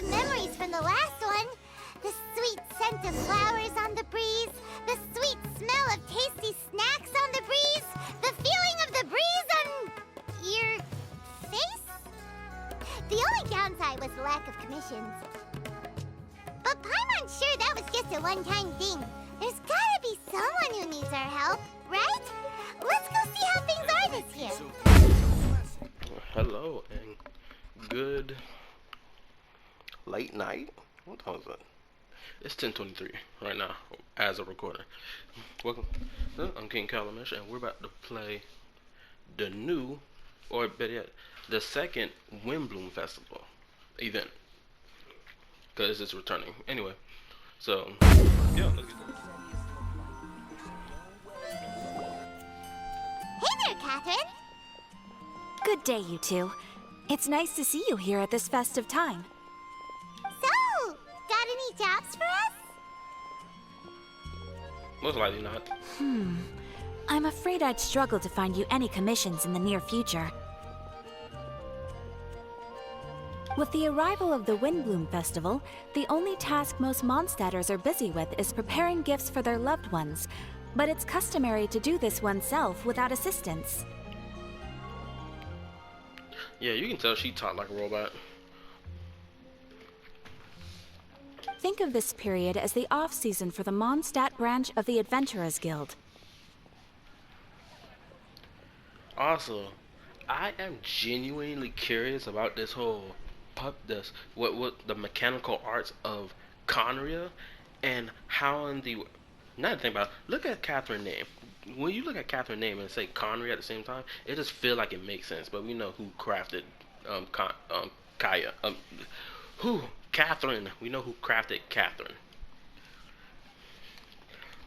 of memories from the last one. The sweet scent of flowers on the breeze, the sweet smell of tasty snacks on the breeze, the feeling of the breeze on your face? The only downside was the lack of commissions. But Paimon's sure that was just a one-time thing. There's gotta be someone who needs our help, right? Let's go see how things are this year. Hello and good late night. What time is it? It's 10:23 right now as a recorder. Welcome. I'm King Calamish and we're about to play the new, or better yet, the second Windblume Festival event. Because it's returning. Anyway, so, yeah, let's get started. Hey there, Catherine. Good day, you two. It's nice to see you here at this festive time. So, got any jobs for us? Most likely not. I'm afraid I'd struggle to find you any commissions in the near future. With the arrival of the Windblume Festival, the only task most Mondstadters are busy with is preparing gifts for their loved ones, but it's customary to do this oneself without assistance. Yeah, you can tell she talked like a robot. Think of this period as the off-season for the Mondstadt branch of the Adventurers Guild. Also, I am genuinely curious about this whole what the mechanical arts of Conria and how in the now to think about it, look at Catherine's name. When you look at Catherine's name and say Conria at the same time, it just feel like it makes sense. But we know who crafted Kaya. Catherine. We know who crafted Catherine.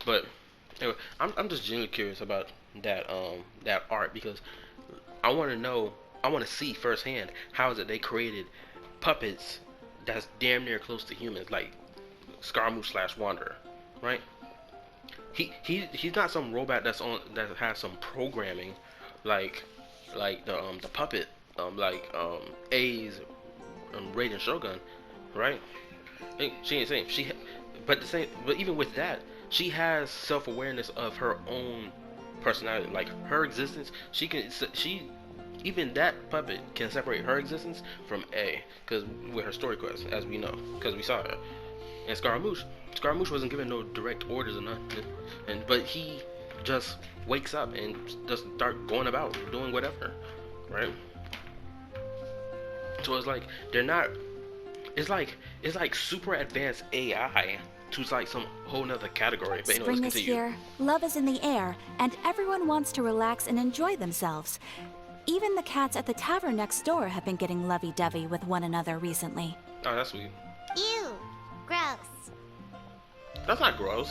But anyway, I'm just genuinely curious about that that art because I want to see firsthand how is it they created puppets that's damn near close to humans, like Scaramouche / Wanderer, right? He's not some robot that has some programming like the puppet A's Raiden Shogun, right? She ain't saying but even with that, she has self-awareness of her own personality, like her existence. Even that puppet can separate her existence from A, because with her story quest, as we know, because we saw it. And Scaramouche wasn't given no direct orders or nothing, but he just wakes up and just start going about doing whatever, right? So it's like they're not. It's like super advanced AI to like some whole nother category. But anyway, Spring is here, love is in the air, and everyone wants to relax and enjoy themselves. Even the cats at the tavern next door have been getting lovey-dovey with one another recently. Oh, that's sweet. Ew. Gross. That's not gross.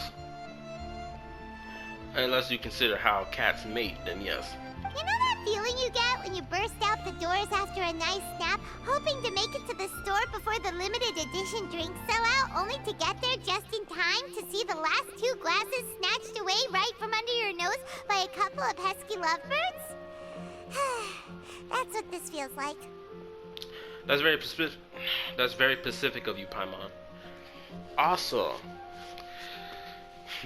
Unless you consider how cats mate, then yes. You know that feeling you get when you burst out the doors after a nice nap, hoping to make it to the store before the limited edition drinks sell out, only to get there just in time to see the last 2 glasses snatched away right from under your nose by a couple of pesky lovebirds? That's what this feels like. That's very specific. That's very specific of you, Paimon. Also,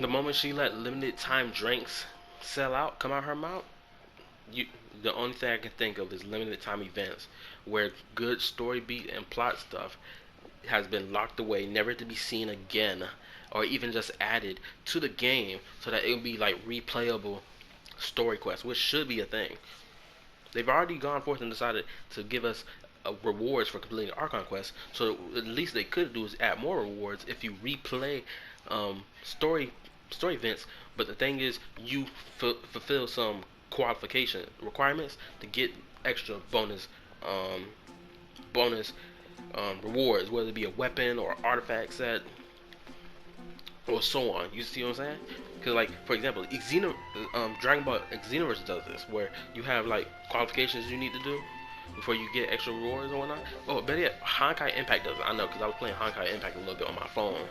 the moment she let limited time drinks sell out, come out her mouth, the only thing I can think of is limited time events where good story beat and plot stuff has been locked away, never to be seen again, or even just added to the game so that it will be like replayable story quests, which should be a thing. They've already gone forth and decided to give us rewards for completing Archon quests, so at least they could do is add more rewards if you replay story events. But the thing is, you fulfill some qualification requirements to get extra bonus rewards, whether it be a weapon or artifact set or so on. You see what I'm saying? Because like, for example, Dragon Ball Xenoverse does this, where you have like qualifications you need to do before you get extra rewards or whatnot. Oh, better yet, Honkai Impact does it. I know, because I was playing Honkai Impact a little bit on my phone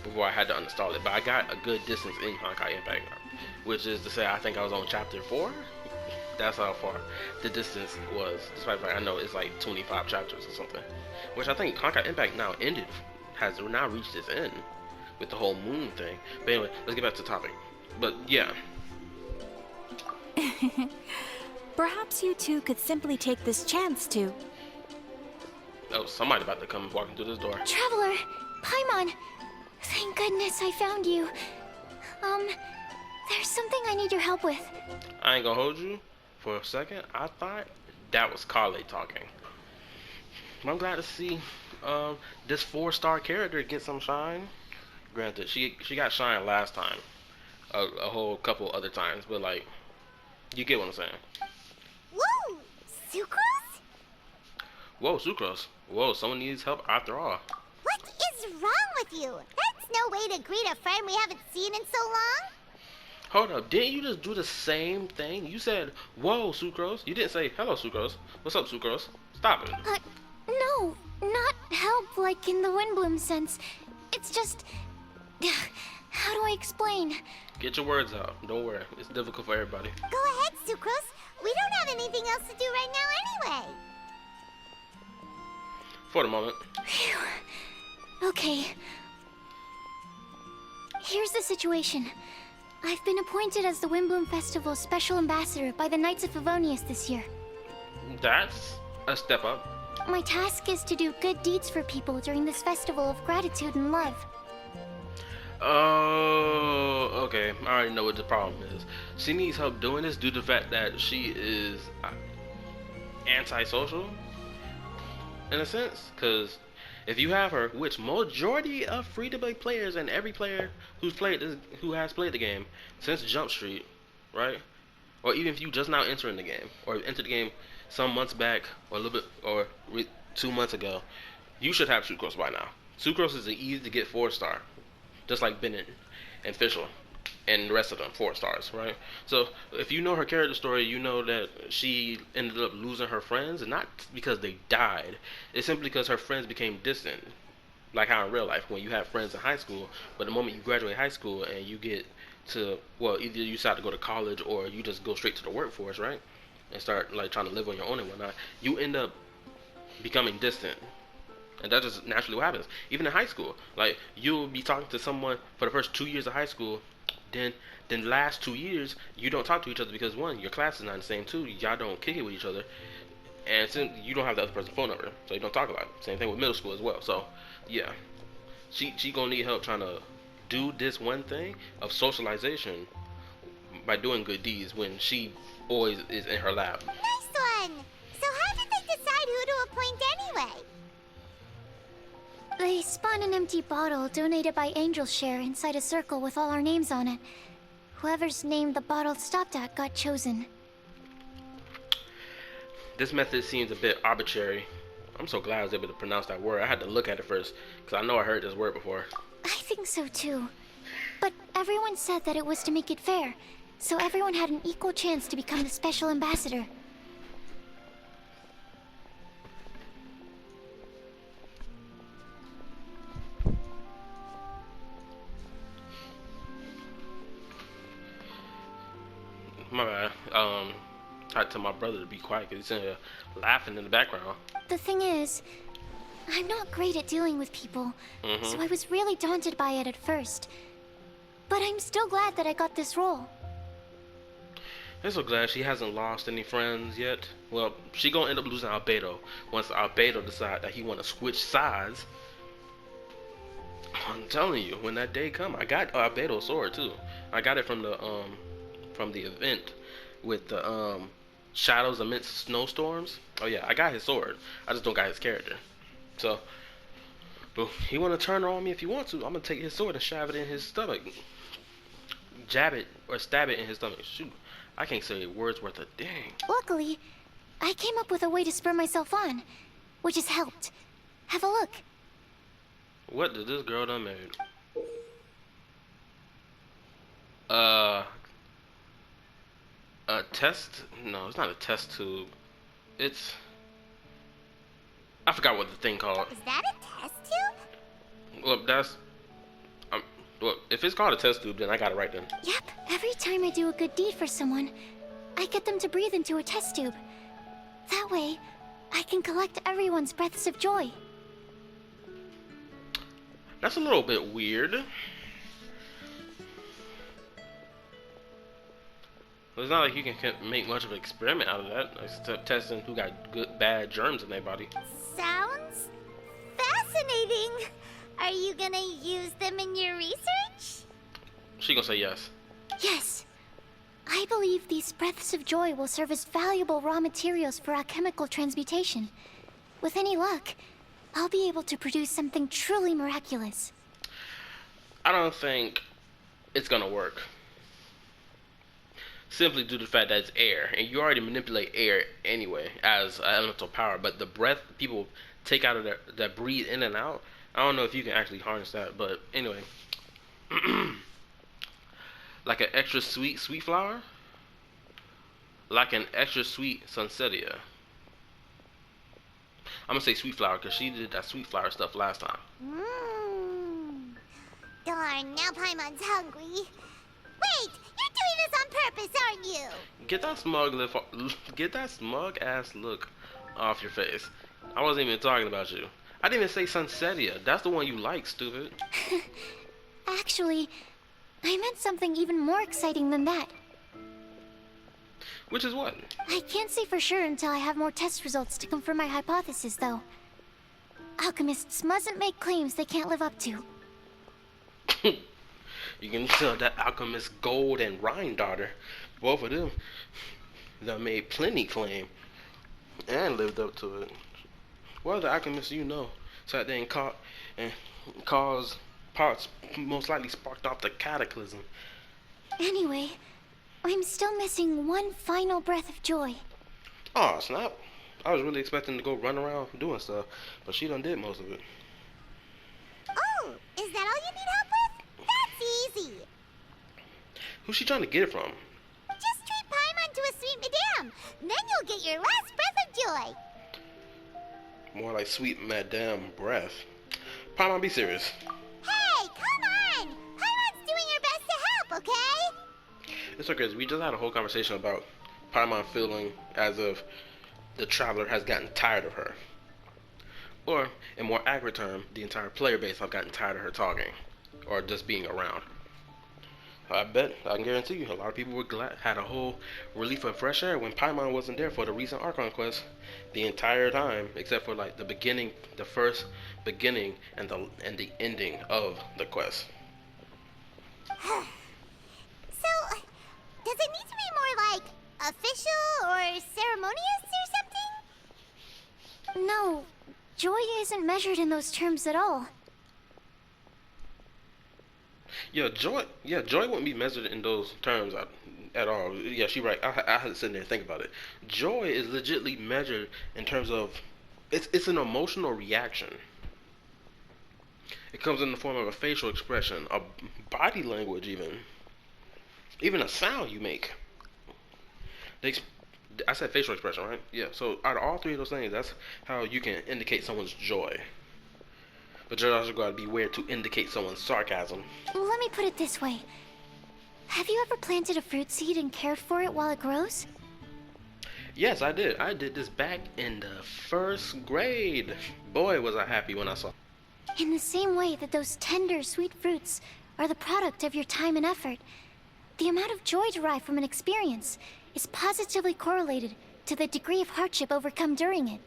before I had to uninstall it. But I got a good distance in Honkai Impact, which is to say, I think I was on chapter 4. That's how far the distance was. Despite the fact I know it's like 25 chapters or something. Which I think Conquer Impact now ended, has now reached its end with the whole moon thing. But anyway, let's get back to the topic. But yeah. Perhaps you two could simply take this chance to... Oh, somebody about to come walking through this door. Traveler, Paimon, thank goodness I found you. There's something I need your help with. I ain't gonna hold you for a second. I thought that was Kale talking. I'm glad to see this 4-star character get some shine. Granted, she got shine last time, a whole couple other times, but like, you get what I'm saying. Woo! Sucrose? Whoa, Sucrose. Whoa, someone needs help after all. What is wrong with you? That's no way to greet a friend we haven't seen in so long. Hold up, didn't you just do the same thing? You said, whoa, Sucrose. You didn't say, hello, Sucrose. What's up, Sucrose? Stop it. No, not help like in the Windblume sense. It's just... How do I explain? Get your words out. Don't worry. It's difficult for everybody. Go ahead, Sucrose. We don't have anything else to do right now anyway. For the moment. Phew. Okay. Here's the situation. I've been appointed as the Windblume Festival's special ambassador by the Knights of Favonius this year. That's a step up. My task is to do good deeds for people during this festival of gratitude and love. Oh, okay. I already know what the problem is. She needs help doing this due to the fact that she is antisocial, in a sense. Because if you have her, which majority of free-to-play players and every player who has played the game since Jump Street, right? Or even if you just now entering the game, or entered the game some months back, or a little bit, or 2 months ago, you should have Sucrose by now. Sucrose is an easy to get 4-star. Just like Bennett and Fischl and the rest of them, 4 stars, right? So if you know her character story, you know that she ended up losing her friends, and not because they died. It's simply because her friends became distant. Like how in real life, when you have friends in high school, but the moment you graduate high school and you get to, well, either you decide to go to college or you just go straight to the workforce, right? And start like trying to live on your own and whatnot, you end up becoming distant. And that's just naturally what happens. Even in high school, like you'll be talking to someone for the first 2 years of high school, then last 2 years you don't talk to each other because one, your class is not the same. Two, y'all don't kick it with each other, and since you don't have the other person's phone number, so you don't talk about it. Same thing with middle school as well. So yeah, she gonna need help trying to do this one thing of socialization by doing good deeds when she always is in her lab. Nice one! So how did they decide who to appoint anyway? They spun an empty bottle donated by Angel's Share inside a circle with all our names on it. Whoever's name the bottle stopped at got chosen. This method seems a bit arbitrary. I'm so glad I was able to pronounce that word. I had to look at it first, because I know I heard this word before. I think so too. But everyone said that it was to make it fair, so everyone had an equal chance to become the special ambassador. My bad. I had to tell my brother to be quiet because he's in here laughing in the background. The thing is, I'm not great at dealing with people, so I was really daunted by it at first. But I'm still glad that I got this role. I'm so glad she hasn't lost any friends yet. Well, she gonna end up losing Albedo once Albedo decide that he wanna switch sides. I'm telling you, when that day come, I got Albedo's sword too. I got it from the event with the Shadows Amidst Snowstorms. Oh yeah, I got his sword. I just don't got his character. So, but he wanna turn on me if he wants to. I'm gonna take his sword and shove it in his stomach. Jab it or stab it in his stomach. Shoot, I can't say words worth a dang. Luckily, I came up with a way to spur myself on, which has helped. Have a look. What did this girl done made? A test? No, it's not a test tube. It's... I forgot what the thing called. Is that a test tube? Well, that's... well, if it's called a test tube, then I got it right then. Yep, every time I do a good deed for someone, I get them to breathe into a test tube. That way, I can collect everyone's breaths of joy. That's a little bit weird. It's not like you can make much of an experiment out of that, except testing who got good, bad germs in their body. Sounds fascinating. Are you gonna use them in your research? She gonna say yes. Yes. I believe these breaths of joy will serve as valuable raw materials for alchemical transmutation. With any luck, I'll be able to produce something truly miraculous. I don't think it's gonna work. Simply due to the fact that it's air, and you already manipulate air anyway as elemental power. But the breath people take out of that breathe in and out, I don't know if you can actually harness that. But anyway, like an extra sweet flower, like an extra sweet sunsetia. I'm gonna say sweet flower because she did that sweet flower stuff last time. Darn, now Paimon's hungry. Wait, you're doing this on purpose, aren't you? Get that smug ass look off your face. I wasn't even talking about you. I didn't even say sunsetia. That's the one you like, stupid. Actually, I meant something even more exciting than that. Which is what? I can't say for sure until I have more test results to confirm my hypothesis, though. Alchemists mustn't make claims they can't live up to. You can tell that alchemist Gold and Rhine daughter, both of them, they made plenty claim and lived up to it. What other alchemists you know sat there and caught and caused parts most likely sparked off the cataclysm? Anyway, I'm still missing one final breath of joy. Oh snap! I was really expecting to go run around doing stuff, but she done did most of it. Oh, is that all you need help with? That's easy. Who's she trying to get it from? Just treat Paimon to a sweet madame. Then you'll get your last breath of joy. More like sweet madame breath. Paimon, be serious. Hey, come on! Paimon's doing her best to help, okay? It's okay, we just had a whole conversation about Paimon feeling as if the traveler has gotten tired of her. Or, in more accurate term, the entire player base have gotten tired of her talking. Or just being around. I can guarantee you, a lot of people were glad, had a whole relief of fresh air when Paimon wasn't there for the recent Archon quest the entire time, except for like the beginning, the first beginning, and the ending of the quest. So, does it need to be more like official or ceremonious or something? No, joy isn't measured in those terms at all. Yeah, joy wouldn't be measured in those terms at all. Yeah, she's right. I had to sit there and think about it. Joy is legitly measured in terms of it's an emotional reaction. It comes in the form of a facial expression, a body language, even a sound you make. I said facial expression, right? Yeah. So out of all three of those things, that's how you can indicate someone's joy. But you're also got to be aware to indicate someone's sarcasm. Let me put it this way. Have you ever planted a fruit seed and cared for it while it grows? Yes, I did. I did this back in the first grade. Boy, was I happy when I saw. In the same way that those tender, sweet fruits are the product of your time and effort, the amount of joy derived from an experience is positively correlated to the degree of hardship overcome during it.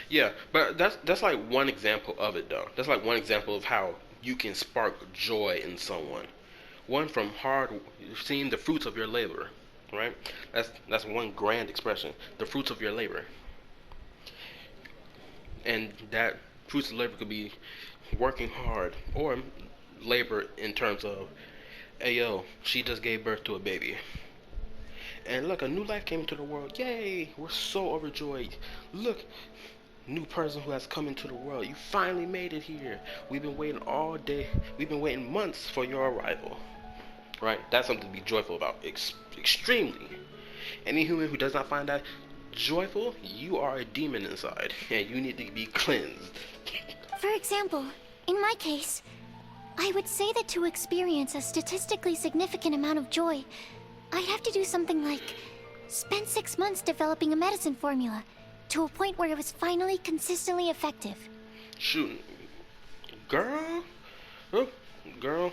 Yeah, but that's like one example of it, though. That's like one example of how you can spark joy in someone. One from seeing the fruits of your labor, right? That's one grand expression. The fruits of your labor. And that fruits of labor could be working hard, or labor in terms of, hey yo, she just gave birth to a baby. And look, a new life came into the world. Yay! We're so overjoyed. Look, new person who has come into the world. You finally made it here. We've been waiting all day. We've been waiting months for your arrival. Right? That's something to be joyful about. Extremely. Any human who does not find that joyful, you are a demon inside, and you need to be cleansed. For example, in my case, I would say that to experience a statistically significant amount of joy, I'd have to do something like spend 6 months developing a medicine formula to a point where it was finally consistently effective. Shoot, girl, oh, girl.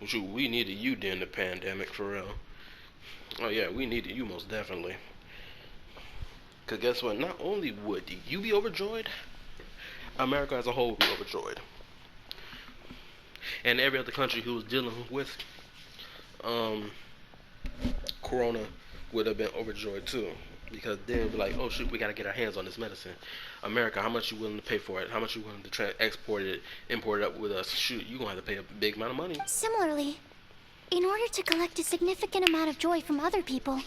Shoot, we needed you during the pandemic for real. Oh yeah, we needed you most definitely. Cause guess what? Not only would you be overjoyed, America as a whole would be overjoyed, and every other country who was dealing with Corona would have been overjoyed too, because they'd be like, oh shoot, we gotta get our hands on this medicine. America, how much you willing to pay for it? How much you willing to export it, import it up with us? Shoot, you gonna have to pay a big amount of money. Similarly, in order to collect a significant amount of joy from other people,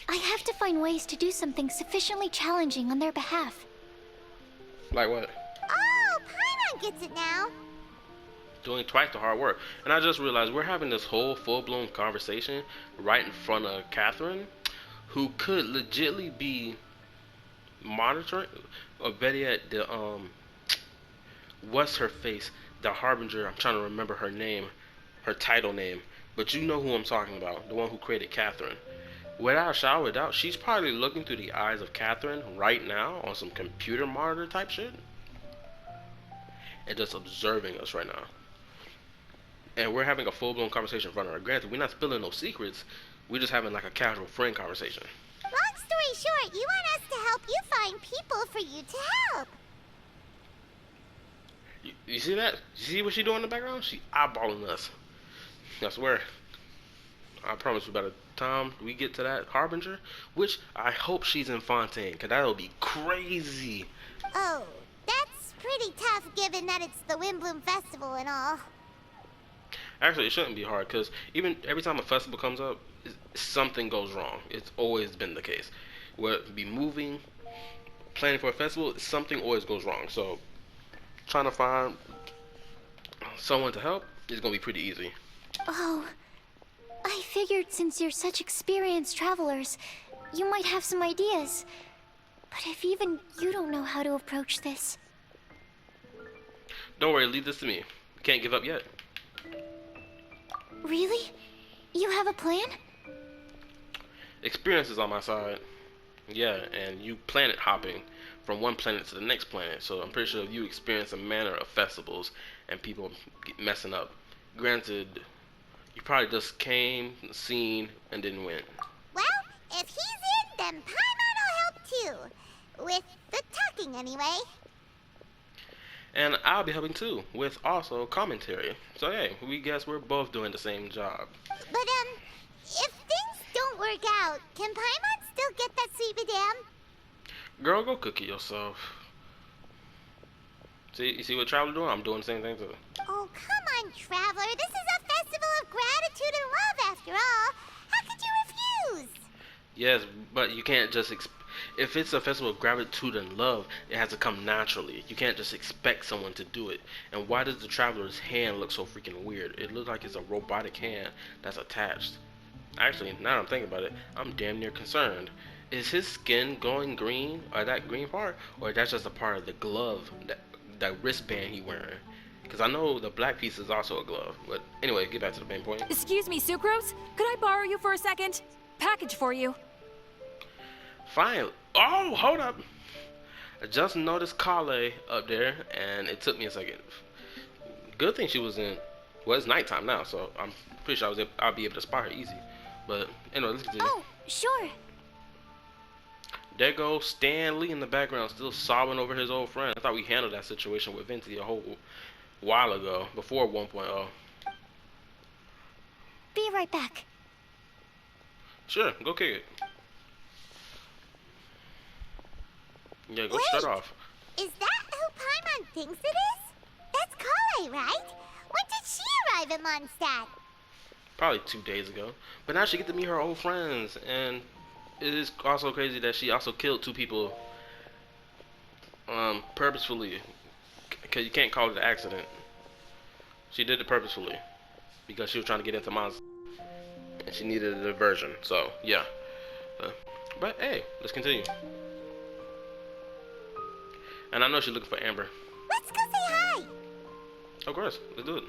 I have to find ways to do something sufficiently challenging on their behalf. Like what? Oh, Paimon gets it now. Doing twice the hard work. And I just realized we're having this whole full-blown conversation right in front of Catherine, who could legitly be monitoring, or better yet, the what's her face, the Harbinger. I'm trying to remember her name, her title name, but you know who I'm talking about, the one who created Catherine. Without a shadow of a doubt, she's probably looking through the eyes of Catherine right now on some computer monitor type shit, and just observing us right now. And we're having a full-blown conversation in front of her. Granted, we're not spilling no secrets. We're just having like a casual friend conversation. Long story short, you want us to help you find people for you to help. You see that? You see what she doing in the background? She eyeballing us. I swear. I promise you, by the time we get to that Harbinger, which I hope she's in Fontaine, because that'll be crazy. Oh, that's pretty tough given that it's the Windblume Festival and all. Actually, it shouldn't be hard, because even every time a festival comes up, something goes wrong. It's always been the case. Whether it be moving, planning for a festival, something always goes wrong. So, trying to find someone to help is going to be pretty easy. Oh, I figured since you're such experienced travelers, you might have some ideas. But if even you don't know how to approach this... Don't worry, leave this to me. Can't give up yet. Really? You have a plan? Experience is on my side. Yeah, and you planet hopping from one planet to the next planet, so I'm pretty sure you experience a manner of festivals and people messing up. Granted, you probably just came, seen, and didn't win. Well, if he's in, then Paimon will help too. With the talking, anyway. And I'll be helping too, with also commentary. So hey, we guess we're both doing the same job. But, if things don't work out, can Paimon still get that sweet madame? Girl, go cook it yourself. See, you see what Traveler doing? I'm doing the same thing too. Oh, come on, Traveler. This is a festival of gratitude and love, after all. How could you refuse? Yes, but you can't just if it's a festival of gratitude and love, it has to come naturally. You can't just expect someone to do it. And why does the Traveler's hand look so freaking weird? It looks like it's a robotic hand that's attached. Actually, now that I'm thinking about it, I'm damn near concerned. Is his skin going green, or that green part, or that's just a part of the glove, that wristband he wearing? Because I know the black piece is also a glove. But anyway, get back to the main point. Excuse me, Sucrose? Could I borrow you for a second? Package for you. Fine. Oh, hold up. I just noticed Kale up there, and it took me a second. Good thing she was in. Well, it's nighttime now, so I'm pretty sure I'll be able to spot her easy. But anyway, let's continue. Oh, sure. There goes Stan Lee in the background, still sobbing over his old friend. I thought we handled that situation with Venti a whole while ago, before 1.0. Be right back. Sure, go kick it. Yeah, go Wait, shut off. Is that who Paimon thinks it is? That's Kale, right? When did she arrive in Mondstadt? Probably 2 days ago. But now she get to meet her old friends, and it is also crazy that she also killed 2 people purposefully. Because you can't call it an accident. She did it purposefully. Because she was trying to get into Mondstadt. And she needed a diversion. So, yeah. But hey, let's continue. And I know she's looking for Amber. Let's go say hi. Of course, let's do it.